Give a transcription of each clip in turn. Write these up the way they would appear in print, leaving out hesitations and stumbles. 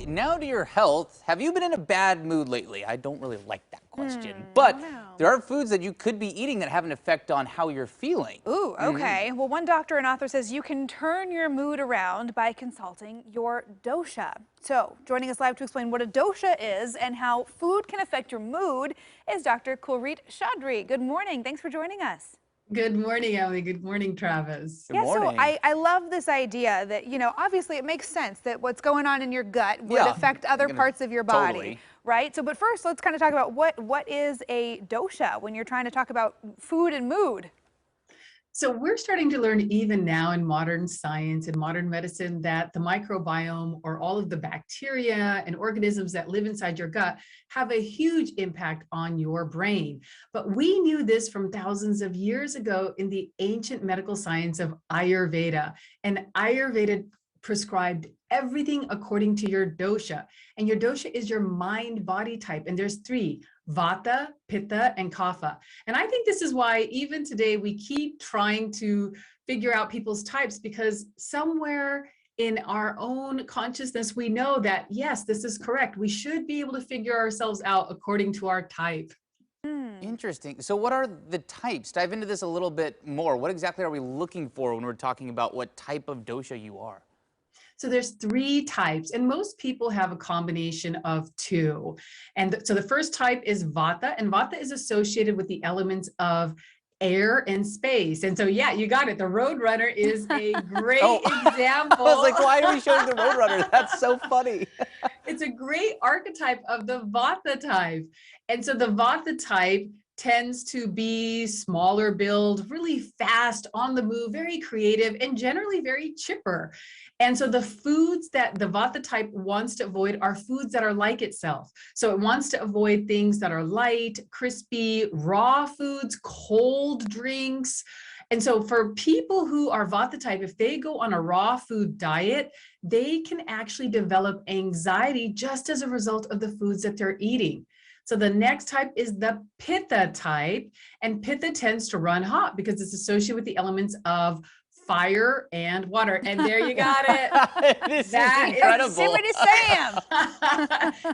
Now to your health. Have you been in a bad mood lately? I don't really like that question. But there are foods that you could be eating that have an effect on how you're feeling. Ooh, okay. Well, one doctor and author says you can turn your mood around by consulting your dosha. So, joining us live to explain what a dosha is and how food can affect your mood is Dr. Kulreet Chaudhary. Good morning. Thanks for joining us. Good morning, Ellie. Good morning, Travis. Good morning. So I love this idea that, obviously it makes sense that what's going on in your gut would affect other parts of your body, totally. right? So, but first, let's kind of talk about what is a dosha when you're trying to talk about food and mood. So we're starting to learn even now in modern science and modern medicine that the microbiome, or all of the bacteria and organisms that live inside your gut, have a huge impact on your brain. But we knew this from thousands of years ago in the ancient medical science of Ayurveda. And Ayurveda prescribed everything according to your dosha. And your dosha is your mind-body type. And there's three: Vata, Pitta, and Kapha. And I think this is why even today we keep trying to figure out people's types, because somewhere in our own consciousness, we know that, yes, this is correct. We should be able to figure ourselves out according to our type. Interesting. So what are the types? Dive into this a little bit more. What exactly are we looking for when we're talking about what type of dosha you are? So there's three types, and most people have a combination of two. And so the first type is Vata, and Vata is associated with the elements of air and space. And so, yeah, you got it. The Roadrunner is a great example. I was like, why are we showing the Roadrunner? That's so funny. It's a great archetype of the Vata type. And so the Vata type tends to be smaller build, really fast, on the move, very creative, and generally very chipper. And so the foods that the Vata type wants to avoid are foods that are like itself. So it wants to avoid things that are light, crispy, raw foods, cold drinks. And so for people who are Vata type, if they go on a raw food diet, they can actually develop anxiety just as a result of the foods that they're eating. So the next type is the Pitta type, and Pitta tends to run hot because it's associated with the elements of fire and water. And there you got it. This is incredible. See what he's saying.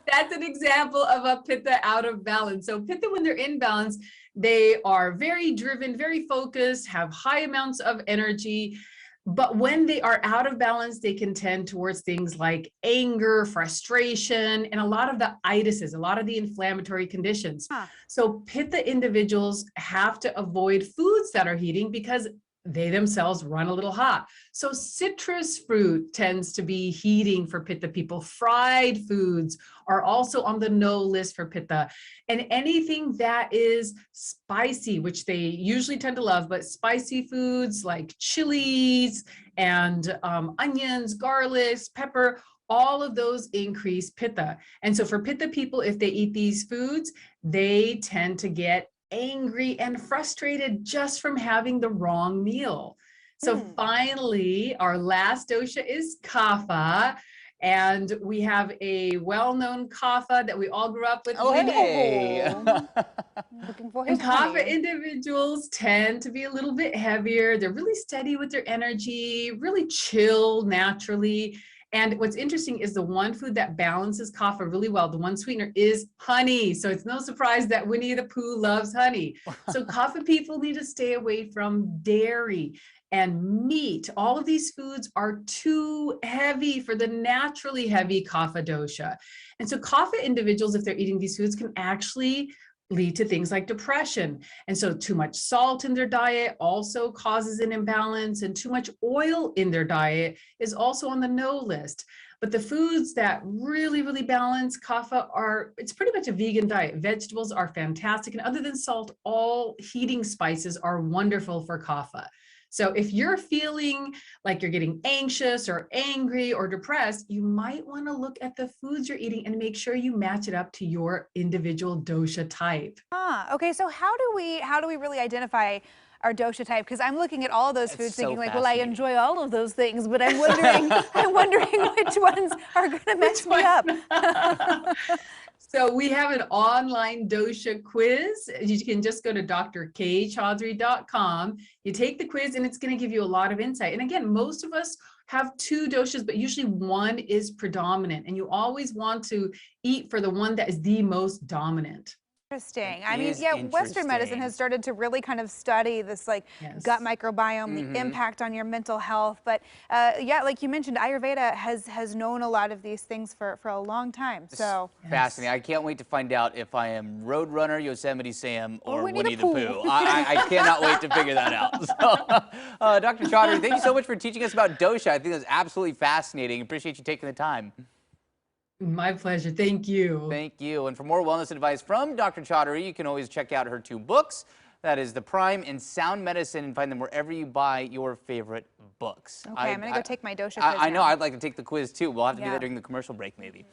That's an example of a Pitta out of balance. So Pitta, when they're in balance, they are very driven, very focused, have high amounts of energy. But when they are out of balance, they can tend towards things like anger, frustration, and a lot of the itises, a lot of the inflammatory conditions. So Pitta individuals have to avoid foods that are heating because they themselves run a little hot. So citrus fruit tends to be heating for Pitta people. Fried foods are also on the no list for Pitta. And anything that is spicy, which they usually tend to love, but spicy foods like chilies and onions, garlics, pepper, all of those increase Pitta. And so for Pitta people, if they eat these foods, they tend to get angry and frustrated just from having the wrong meal. So finally, our last dosha is Kapha. And we have a well-known Kapha that we all grew up with. Oh, hey. Looking for his And Kapha individuals tend to be a little bit heavier. They're really steady with their energy, really chill naturally. And what's interesting is the one food that balances Kapha really well, the one sweetener, is honey. So it's no surprise that Winnie the Pooh loves honey. So Kapha people need to stay away from dairy and meat. All of these foods are too heavy for the naturally heavy Kapha dosha. And so Kapha individuals, if they're eating these foods, can actually lead to things like depression. And so too much salt in their diet also causes an imbalance, and too much oil in their diet is also on the no list. But the foods that really, really balance Kapha it's pretty much a vegan diet. Vegetables are fantastic. And other than salt, all heating spices are wonderful for Kapha. So if you're feeling like you're getting anxious or angry or depressed, you might want to look at the foods you're eating and make sure you match it up to your individual dosha type. Okay, so how do we really identify our dosha type? Because I'm looking at all of those foods thinking like, well, I enjoy all of those things, but I'm wondering which ones are going to mess me up. So we have an online dosha quiz. You can just go to drkchaudhary.com. You take the quiz and it's going to give you a lot of insight. And again, most of us have two doshas, but usually one is predominant, and you always want to eat for the one that is the most dominant. Interesting. I mean, yeah, Western medicine has started to really kind of study this like gut microbiome, the impact on your mental health. But yeah, like you mentioned, Ayurveda has known a lot of these things for a long time. So fascinating. I can't wait to find out if I am Roadrunner, Yosemite Sam, or Winnie the Pooh. I cannot wait to figure that out. So, Dr. Chaudhary, thank you so much for teaching us about dosha. I think that's absolutely fascinating. Appreciate you taking the time. My pleasure. Thank you. Thank you. And for more wellness advice from Dr. Chaudhary, you can always check out her 2 books. That is The Prime and Sound Medicine, and find them wherever you buy your favorite books. Okay, I'm going to go take my dosha quiz I know. now. I'd like to take the quiz too. We'll have to do that during the commercial break maybe.